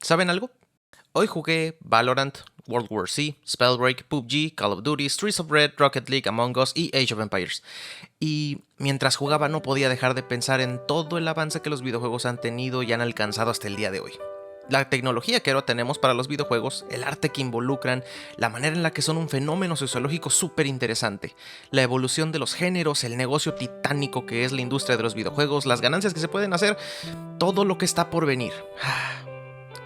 ¿Saben algo? Hoy jugué Valorant, World War Z, Spellbreak, PUBG, Call of Duty, Streets of Rage, Rocket League, Among Us y Age of Empires. Y mientras jugaba no podía dejar de pensar en todo el avance que los videojuegos han tenido y han alcanzado hasta el día de hoy. La tecnología que ahora tenemos para los videojuegos, el arte que involucran, la manera en la que son un fenómeno sociológico súper interesante, la evolución de los géneros, el negocio titánico que es la industria de los videojuegos, las ganancias que se pueden hacer, todo lo que está por venir.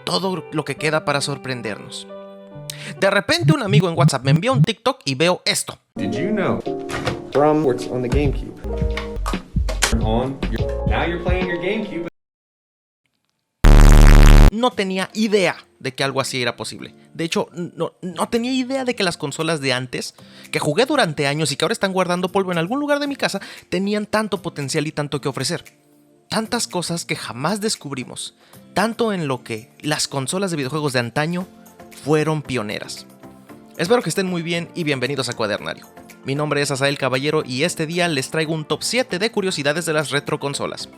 Todo lo que queda para sorprendernos. De repente un amigo en WhatsApp me envía un TikTok y veo esto. Did you know From works on the GameCube? Now you're playing your GameCube. No tenía idea de que algo así era posible. De hecho, no tenía idea de que las consolas de antes, que jugué durante años y que ahora están guardando polvo en algún lugar de mi casa, tenían tanto potencial y tanto que ofrecer. Tantas cosas que jamás descubrimos, tanto en lo que las consolas de videojuegos de antaño fueron pioneras. Espero que estén muy bien y bienvenidos a Cuadernario. Mi nombre es Asael Caballero y este día les traigo un top 7 de curiosidades de las retroconsolas.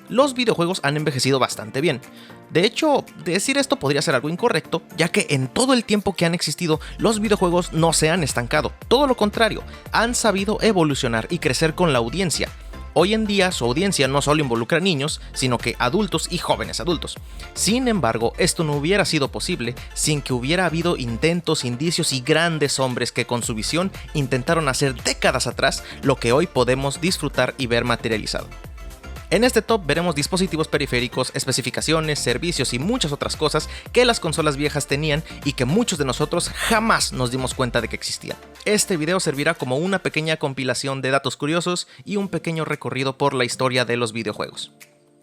Los videojuegos han envejecido bastante bien. De hecho, decir esto podría ser algo incorrecto, ya que en todo el tiempo que han existido, los videojuegos no se han estancado. Todo lo contrario, han sabido evolucionar y crecer con la audiencia. Hoy en día su audiencia no solo involucra niños, sino que adultos y jóvenes adultos. Sin embargo, esto no hubiera sido posible sin que hubiera habido intentos, indicios y grandes hombres que con su visión intentaron hacer décadas atrás lo que hoy podemos disfrutar y ver materializado. En este top veremos dispositivos periféricos, especificaciones, servicios y muchas otras cosas que las consolas viejas tenían y que muchos de nosotros jamás nos dimos cuenta de que existían. Este video servirá como una pequeña compilación de datos curiosos y un pequeño recorrido por la historia de los videojuegos.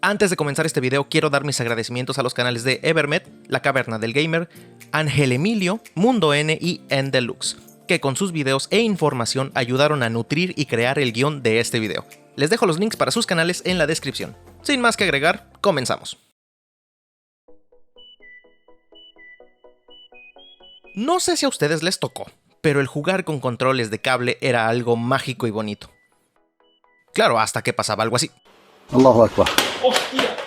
Antes de comenzar este video quiero dar mis agradecimientos a los canales de Evermet, La Caverna del Gamer, Ángel Emilio, Mundo N y Endelux, que con sus videos e información ayudaron a nutrir y crear el guión de este video. Les dejo los links para sus canales en la descripción. Sin más que agregar, comenzamos. No sé si a ustedes les tocó, pero el jugar con controles de cable era algo mágico y bonito. Claro, hasta que pasaba algo así. Allahu Akbar. ¡Hostia!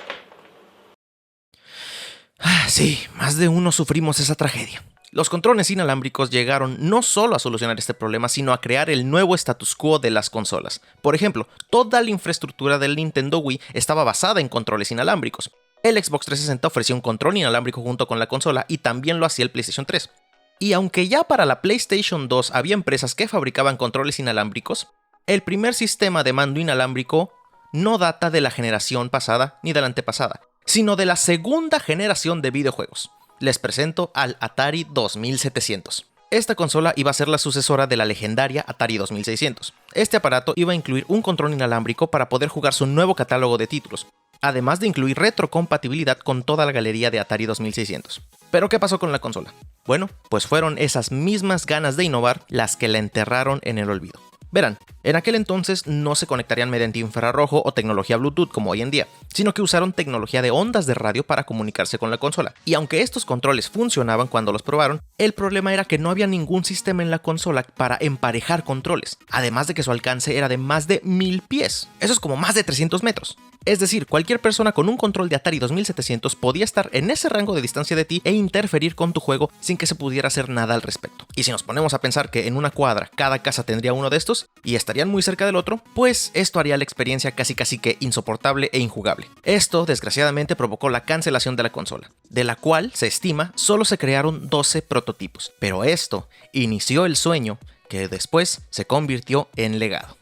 Sí, más de uno sufrimos esa tragedia. Los controles inalámbricos llegaron no solo a solucionar este problema, sino a crear el nuevo status quo de las consolas. Por ejemplo, toda la infraestructura del Nintendo Wii estaba basada en controles inalámbricos. El Xbox 360 ofreció un control inalámbrico junto con la consola y también lo hacía el PlayStation 3. Y aunque ya para la PlayStation 2 había empresas que fabricaban controles inalámbricos, el primer sistema de mando inalámbrico no data de la generación pasada ni de la antepasada, sino de la segunda generación de videojuegos. Les presento al Atari 2700. Esta consola iba a ser la sucesora de la legendaria Atari 2600. Este aparato iba a incluir un control inalámbrico para poder jugar su nuevo catálogo de títulos, además de incluir retrocompatibilidad con toda la galería de Atari 2600. ¿Pero qué pasó con la consola? Bueno, pues fueron esas mismas ganas de innovar las que la enterraron en el olvido. Verán, en aquel entonces no se conectarían mediante infrarrojo o tecnología Bluetooth como hoy en día, sino que usaron tecnología de ondas de radio para comunicarse con la consola. Y aunque estos controles funcionaban cuando los probaron, el problema era que no había ningún sistema en la consola para emparejar controles, además de que su alcance era de más de 1000 pies. Eso es como más de 300 metros. Es decir, cualquier persona con un control de Atari 2700 podía estar en ese rango de distancia de ti e interferir con tu juego sin que se pudiera hacer nada al respecto. Y si nos ponemos a pensar que en una cuadra cada casa tendría uno de estos y estarían muy cerca del otro, pues esto haría la experiencia casi que insoportable e injugable. Esto desgraciadamente provocó la cancelación de la consola, de la cual se estima solo se crearon 12 prototipos. Pero esto inició el sueño que después se convirtió en legado.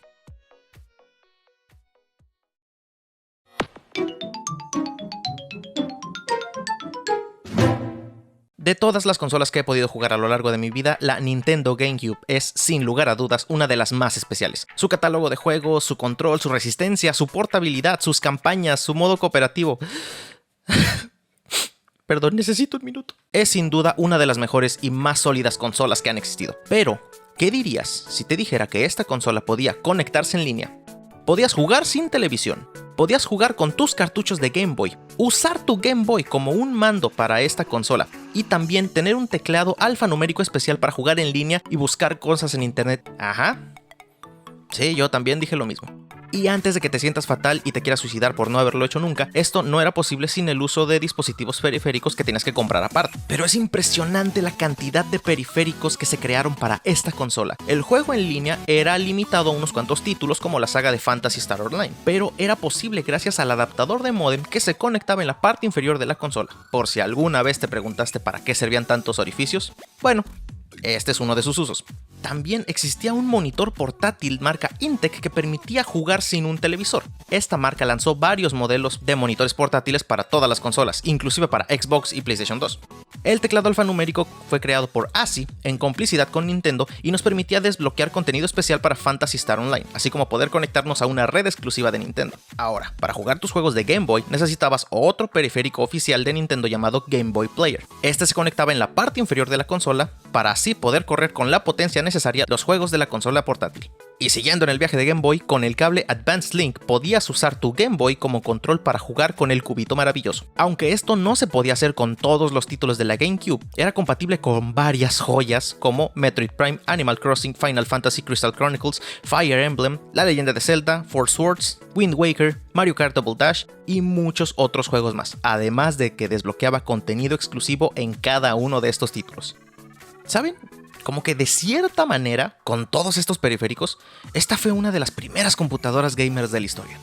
De todas las consolas que he podido jugar a lo largo de mi vida, la Nintendo GameCube es, sin lugar a dudas, una de las más especiales. Su catálogo de juegos, su control, su resistencia, su portabilidad, sus campañas, su modo cooperativo... Perdón, necesito un minuto. Es sin duda una de las mejores y más sólidas consolas que han existido. Pero, ¿qué dirías si te dijera que esta consola podía conectarse en línea? Podías jugar sin televisión. Podías jugar con tus cartuchos de Game Boy, usar tu Game Boy como un mando para esta consola y también tener un teclado alfanumérico especial para jugar en línea y buscar cosas en internet. Ajá. Sí, yo también dije lo mismo. Y antes de que te sientas fatal y te quieras suicidar por no haberlo hecho nunca, esto no era posible sin el uso de dispositivos periféricos que tenías que comprar aparte. Pero es impresionante la cantidad de periféricos que se crearon para esta consola. El juego en línea era limitado a unos cuantos títulos como la saga de Phantasy Star Online, pero era posible gracias al adaptador de módem que se conectaba en la parte inferior de la consola. Por si alguna vez te preguntaste para qué servían tantos orificios, bueno, este es uno de sus usos. También existía un monitor portátil marca Intec que permitía jugar sin un televisor. Esta marca lanzó varios modelos de monitores portátiles para todas las consolas, inclusive para Xbox y PlayStation 2. El teclado alfanumérico fue creado por ASI en complicidad con Nintendo y nos permitía desbloquear contenido especial para Phantasy Star Online, así como poder conectarnos a una red exclusiva de Nintendo. Ahora, para jugar tus juegos de Game Boy necesitabas otro periférico oficial de Nintendo llamado Game Boy Player. Este se conectaba en la parte inferior de la consola para así poder correr con la potencia necesaria los juegos de la consola portátil. Y siguiendo en el viaje de Game Boy, con el cable Advanced Link podías usar tu Game Boy como control para jugar con el cubito maravilloso. Aunque esto no se podía hacer con todos los títulos de la GameCube, era compatible con varias joyas como Metroid Prime, Animal Crossing, Final Fantasy Crystal Chronicles, Fire Emblem, La Leyenda de Zelda, Four Swords, Wind Waker, Mario Kart Double Dash y muchos otros juegos más, además de que desbloqueaba contenido exclusivo en cada uno de estos títulos. ¿Saben? Como que de cierta manera, con todos estos periféricos, esta fue una de las primeras computadoras gamers de la historia.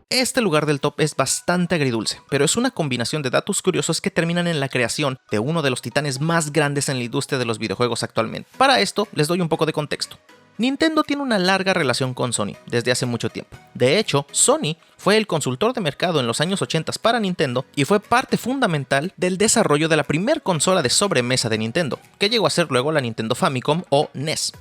Este lugar del top es bastante agridulce, pero es una combinación de datos curiosos que terminan en la creación de uno de los titanes más grandes en la industria de los videojuegos actualmente. Para esto, les doy un poco de contexto. Nintendo tiene una larga relación con Sony desde hace mucho tiempo. De hecho, Sony fue el consultor de mercado en los años 80 para Nintendo y fue parte fundamental del desarrollo de la primer consola de sobremesa de Nintendo, que llegó a ser luego la Nintendo Famicom o NES.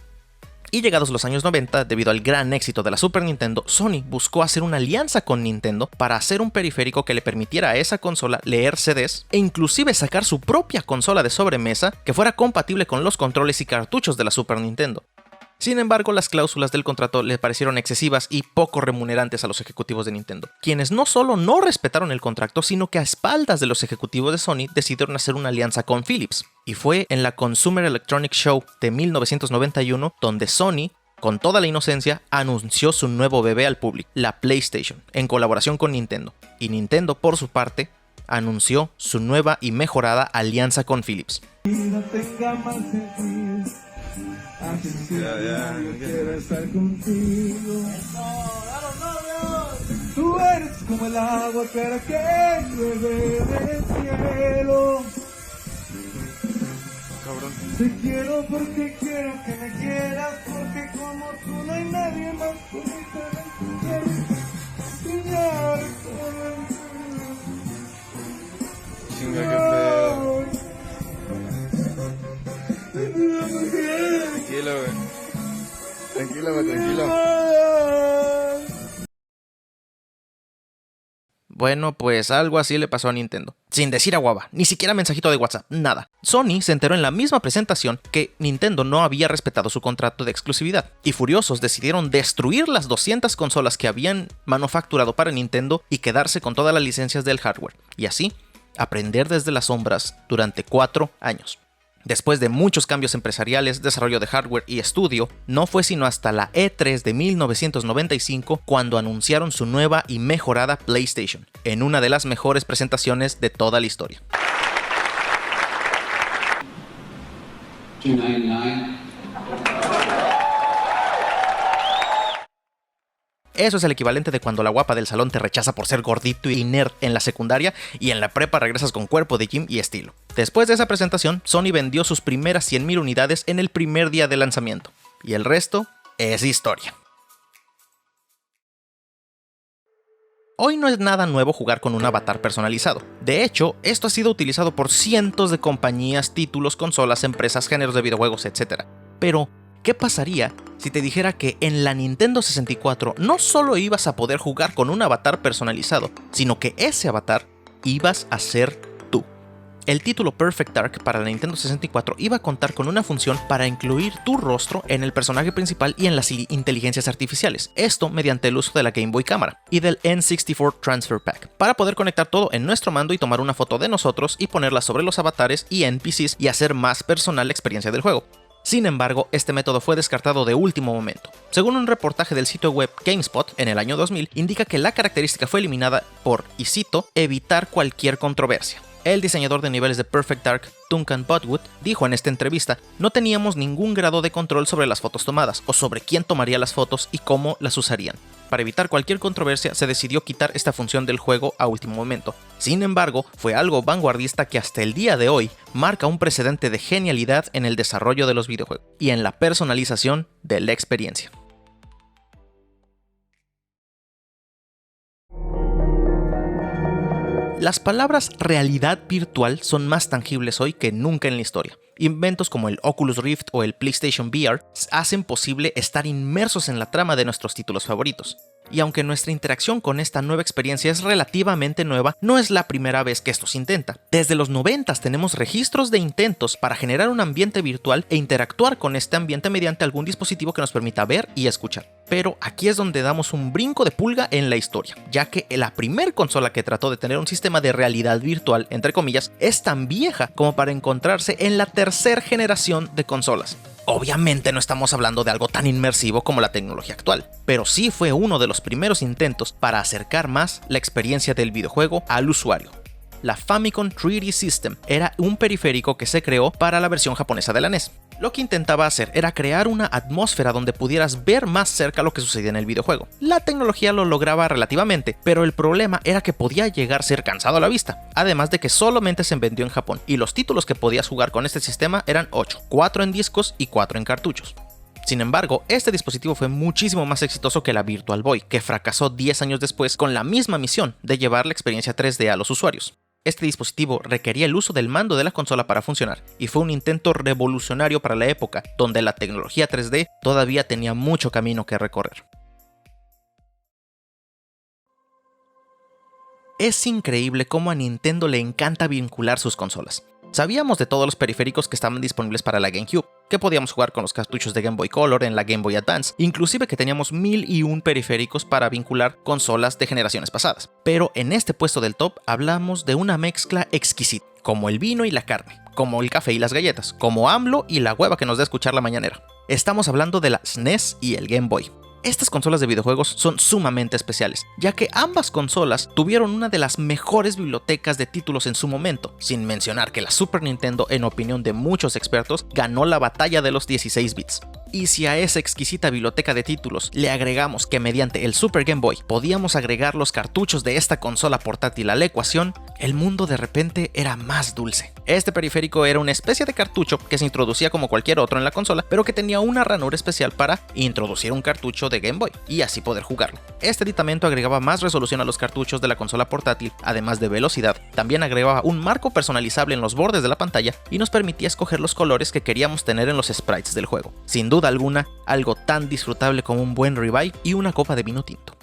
Y llegados los años 90, debido al gran éxito de la Super Nintendo, Sony buscó hacer una alianza con Nintendo para hacer un periférico que le permitiera a esa consola leer CDs e inclusive sacar su propia consola de sobremesa que fuera compatible con los controles y cartuchos de la Super Nintendo. Sin embargo, las cláusulas del contrato le parecieron excesivas y poco remunerantes a los ejecutivos de Nintendo, quienes no solo no respetaron el contrato, sino que a espaldas de los ejecutivos de Sony decidieron hacer una alianza con Philips. Y fue en la Consumer Electronics Show de 1991 donde Sony, con toda la inocencia, anunció su nuevo bebé al público, la PlayStation, en colaboración con Nintendo. Y Nintendo, por su parte, anunció su nueva y mejorada alianza con Philips. Quiero estar contigo. Tú eres como el agua clara que llueve del cielo. Cabrón. Te quiero porque quiero que me quieras, porque como tú no hay nadie más bonito en el cielo. Chinga, qué pedo. Tranquilo, güey. Tranquilo. Bueno, pues algo así le pasó a Nintendo. Sin decir aguaba, ni siquiera mensajito de WhatsApp, nada. Sony se enteró en la misma presentación que Nintendo no había respetado su contrato de exclusividad, y furiosos decidieron destruir las 200 consolas que habían manufacturado para Nintendo y quedarse con todas las licencias del hardware, y así aprender desde las sombras durante 4 años. Después de muchos cambios empresariales, desarrollo de hardware y estudio, no fue sino hasta la E3 de 1995 cuando anunciaron su nueva y mejorada PlayStation, en una de las mejores presentaciones de toda la historia. $2.99. Eso es el equivalente de cuando la guapa del salón te rechaza por ser gordito y nerd en la secundaria y en la prepa regresas con cuerpo de gym y estilo. Después de esa presentación, Sony vendió sus primeras 100,000 unidades en el primer día de lanzamiento. Y el resto es historia. Hoy no es nada nuevo jugar con un avatar personalizado. De hecho, esto ha sido utilizado por cientos de compañías, títulos, consolas, empresas, géneros de videojuegos, etc. Pero, ¿qué pasaría si te dijera que en la Nintendo 64 no solo ibas a poder jugar con un avatar personalizado, sino que ese avatar ibas a ser tú? El título Perfect Dark para la Nintendo 64 iba a contar con una función para incluir tu rostro en el personaje principal y en las inteligencias artificiales, esto mediante el uso de la Game Boy Cámara y del N64 Transfer Pack, para poder conectar todo en nuestro mando y tomar una foto de nosotros y ponerla sobre los avatares y NPCs y hacer más personal la experiencia del juego. Sin embargo, este método fue descartado de último momento. Según un reportaje del sitio web GameSpot en el año 2000, indica que la característica fue eliminada por, y cito, evitar cualquier controversia. El diseñador de niveles de Perfect Dark, Duncan Butwood, dijo en esta entrevista: no teníamos ningún grado de control sobre las fotos tomadas, o sobre quién tomaría las fotos y cómo las usarían. Para evitar cualquier controversia, se decidió quitar esta función del juego a último momento. Sin embargo, fue algo vanguardista que hasta el día de hoy marca un precedente de genialidad en el desarrollo de los videojuegos y en la personalización de la experiencia. Las palabras realidad virtual son más tangibles hoy que nunca en la historia. Inventos como el Oculus Rift o el PlayStation VR hacen posible estar inmersos en la trama de nuestros títulos favoritos. Y aunque nuestra interacción con esta nueva experiencia es relativamente nueva, no es la primera vez que esto se intenta. Desde los 90s tenemos registros de intentos para generar un ambiente virtual e interactuar con este ambiente mediante algún dispositivo que nos permita ver y escuchar. Pero aquí es donde damos un brinco de pulga en la historia, ya que la primer consola que trató de tener un sistema de realidad virtual, entre comillas, es tan vieja como para encontrarse en la tercera generación de consolas. Obviamente no estamos hablando de algo tan inmersivo como la tecnología actual, pero sí fue uno de los primeros intentos para acercar más la experiencia del videojuego al usuario. La Famicom 3D System era un periférico que se creó para la versión japonesa de la NES. Lo que intentaba hacer era crear una atmósfera donde pudieras ver más cerca lo que sucedía en el videojuego. La tecnología lo lograba relativamente, pero el problema era que podía llegar a ser cansado a la vista, además de que solamente se vendió en Japón, y los títulos que podías jugar con este sistema eran 8, 4 en discos y 4 en cartuchos. Sin embargo, este dispositivo fue muchísimo más exitoso que la Virtual Boy, que fracasó 10 años después con la misma misión de llevar la experiencia 3D a los usuarios. Este dispositivo requería el uso del mando de la consola para funcionar, y fue un intento revolucionario para la época, donde la tecnología 3D todavía tenía mucho camino que recorrer. Es increíble cómo a Nintendo le encanta vincular sus consolas. Sabíamos de todos los periféricos que estaban disponibles para la GameCube, que podíamos jugar con los cartuchos de Game Boy Color en la Game Boy Advance, inclusive que teníamos 1001 periféricos para vincular consolas de generaciones pasadas. Pero en este puesto del top hablamos de una mezcla exquisita, como el vino y la carne, como el café y las galletas, como AMLO y la hueva que nos da escuchar la mañanera. Estamos hablando de la SNES y el Game Boy. Estas consolas de videojuegos son sumamente especiales, ya que ambas consolas tuvieron una de las mejores bibliotecas de títulos en su momento, sin mencionar que la Super Nintendo, en opinión de muchos expertos, ganó la batalla de los 16 bits. Y si a esa exquisita biblioteca de títulos le agregamos que mediante el Super Game Boy podíamos agregar los cartuchos de esta consola portátil a la ecuación, el mundo de repente era más dulce. Este periférico era una especie de cartucho que se introducía como cualquier otro en la consola, pero que tenía una ranura especial para introducir un cartucho de Game Boy y así poder jugarlo. Este aditamento agregaba más resolución a los cartuchos de la consola portátil, además de velocidad. También agregaba un marco personalizable en los bordes de la pantalla y nos permitía escoger los colores que queríamos tener en los sprites del juego. Sin duda alguna, algo tan disfrutable como un buen revive y una copa de vino tinto.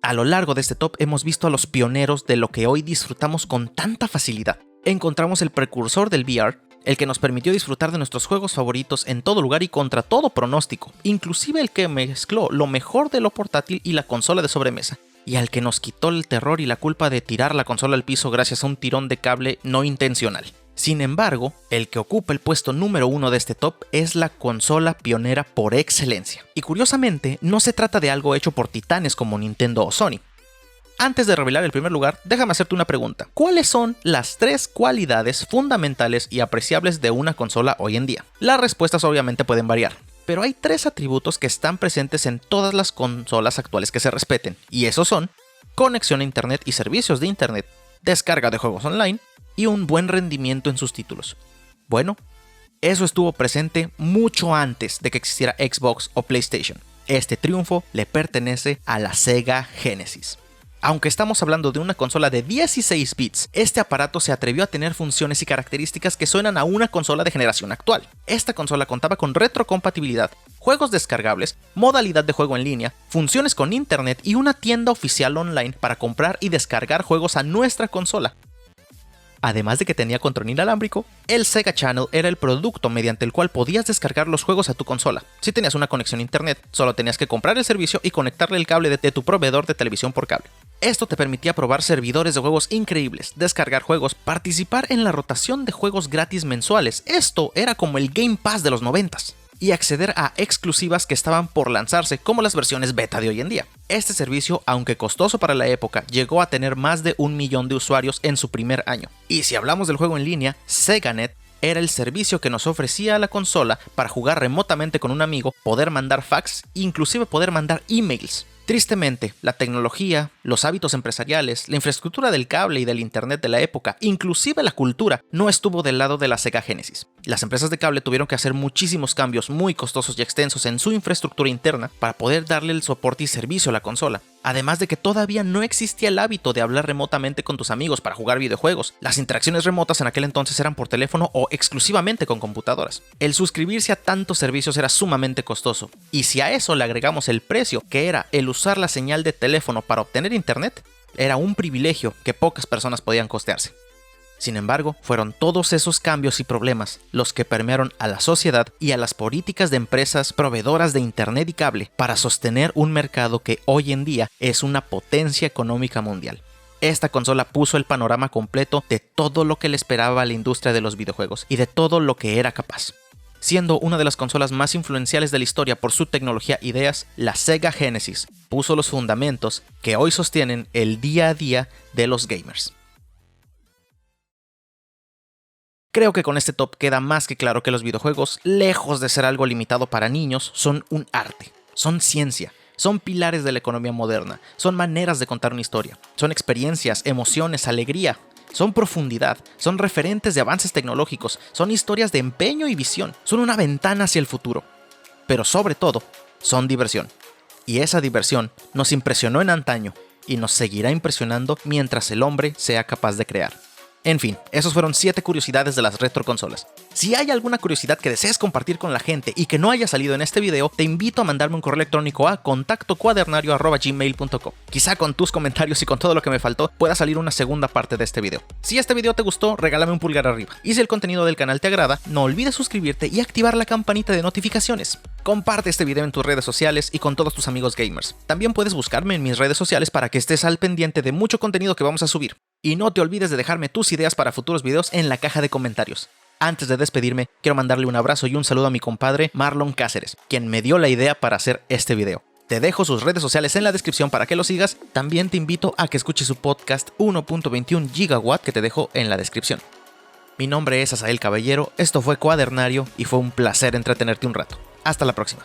A lo largo de este top hemos visto a los pioneros de lo que hoy disfrutamos con tanta facilidad. Encontramos el precursor del VR, el que nos permitió disfrutar de nuestros juegos favoritos en todo lugar y contra todo pronóstico, inclusive el que mezcló lo mejor de lo portátil y la consola de sobremesa, y al que nos quitó el terror y la culpa de tirar la consola al piso gracias a un tirón de cable no intencional. Sin embargo, el que ocupa el puesto número 1 de este top es la consola pionera por excelencia. Y curiosamente, no se trata de algo hecho por titanes como Nintendo o Sony. Antes de revelar el primer lugar, déjame hacerte una pregunta. ¿Cuáles son las 3 cualidades fundamentales y apreciables de una consola hoy en día? Las respuestas obviamente pueden variar, pero hay 3 atributos que están presentes en todas las consolas actuales que se respeten, y esos son conexión a internet y servicios de internet, descarga de juegos online, y un buen rendimiento en sus títulos. Bueno, eso estuvo presente mucho antes de que existiera Xbox o PlayStation. Este triunfo le pertenece a la Sega Genesis. Aunque estamos hablando de una consola de 16 bits, este aparato se atrevió a tener funciones y características que suenan a una consola de generación actual. Esta consola contaba con retrocompatibilidad, juegos descargables, modalidad de juego en línea, funciones con internet y una tienda oficial online para comprar y descargar juegos a nuestra consola. Además de que tenía control inalámbrico, el Sega Channel era el producto mediante el cual podías descargar los juegos a tu consola. Si tenías una conexión a internet, solo tenías que comprar el servicio y conectarle el cable de tu proveedor de televisión por cable. Esto te permitía probar servidores de juegos increíbles, descargar juegos, participar en la rotación de juegos gratis mensuales. Esto era como el Game Pass de los 90s. Y acceder a exclusivas que estaban por lanzarse, como las versiones beta de hoy en día. Este servicio, aunque costoso para la época, llegó a tener más de 1 millón de usuarios en su primer año. Y si hablamos del juego en línea, SegaNet era el servicio que nos ofrecía a la consola para jugar remotamente con un amigo, poder mandar fax e inclusive poder mandar emails. Tristemente, la tecnología, los hábitos empresariales, la infraestructura del cable y del internet de la época, inclusive la cultura, no estuvo del lado de la Sega Genesis. Las empresas de cable tuvieron que hacer muchísimos cambios muy costosos y extensos en su infraestructura interna para poder darle el soporte y servicio a la consola. Además de que todavía no existía el hábito de hablar remotamente con tus amigos para jugar videojuegos. Las interacciones remotas en aquel entonces eran por teléfono o exclusivamente con computadoras. El suscribirse a tantos servicios era sumamente costoso. Y si a eso le agregamos el precio, que era el usar la señal de teléfono para obtener internet, era un privilegio que pocas personas podían costearse. Sin embargo, fueron todos esos cambios y problemas los que permearon a la sociedad y a las políticas de empresas proveedoras de internet y cable para sostener un mercado que hoy en día es una potencia económica mundial. Esta consola puso el panorama completo de todo lo que le esperaba a la industria de los videojuegos y de todo lo que era capaz. Siendo una de las consolas más influenciales de la historia por su tecnología e ideas, la Sega Genesis puso los fundamentos que hoy sostienen el día a día de los gamers. Creo que con este top queda más que claro que los videojuegos, lejos de ser algo limitado para niños, son un arte, son ciencia, son pilares de la economía moderna, son maneras de contar una historia, son experiencias, emociones, alegría, son profundidad, son referentes de avances tecnológicos, son historias de empeño y visión, son una ventana hacia el futuro. Pero sobre todo, son diversión. Y esa diversión nos impresionó en antaño y nos seguirá impresionando mientras el hombre sea capaz de crear. En fin, esos fueron 7 curiosidades de las retroconsolas. Si hay alguna curiosidad que desees compartir con la gente y que no haya salido en este video, te invito a mandarme un correo electrónico a contactocuadernario@gmail.com. Quizá con tus comentarios y con todo lo que me faltó pueda salir una segunda parte de este video. Si este video te gustó, regálame un pulgar arriba. Y si el contenido del canal te agrada, no olvides suscribirte y activar la campanita de notificaciones. Comparte este video en tus redes sociales y con todos tus amigos gamers. También puedes buscarme en mis redes sociales para que estés al pendiente de mucho contenido que vamos a subir. Y no te olvides de dejarme tus ideas para futuros videos en la caja de comentarios. Antes de despedirme, quiero mandarle un abrazo y un saludo a mi compadre Marlon Cáceres, quien me dio la idea para hacer este video. Te dejo sus redes sociales en la descripción para que lo sigas. También te invito a que escuches su podcast 1.21 GW que te dejo en la descripción. Mi nombre es Asael Caballero, esto fue Cuadernario y fue un placer entretenerte un rato. Hasta la próxima.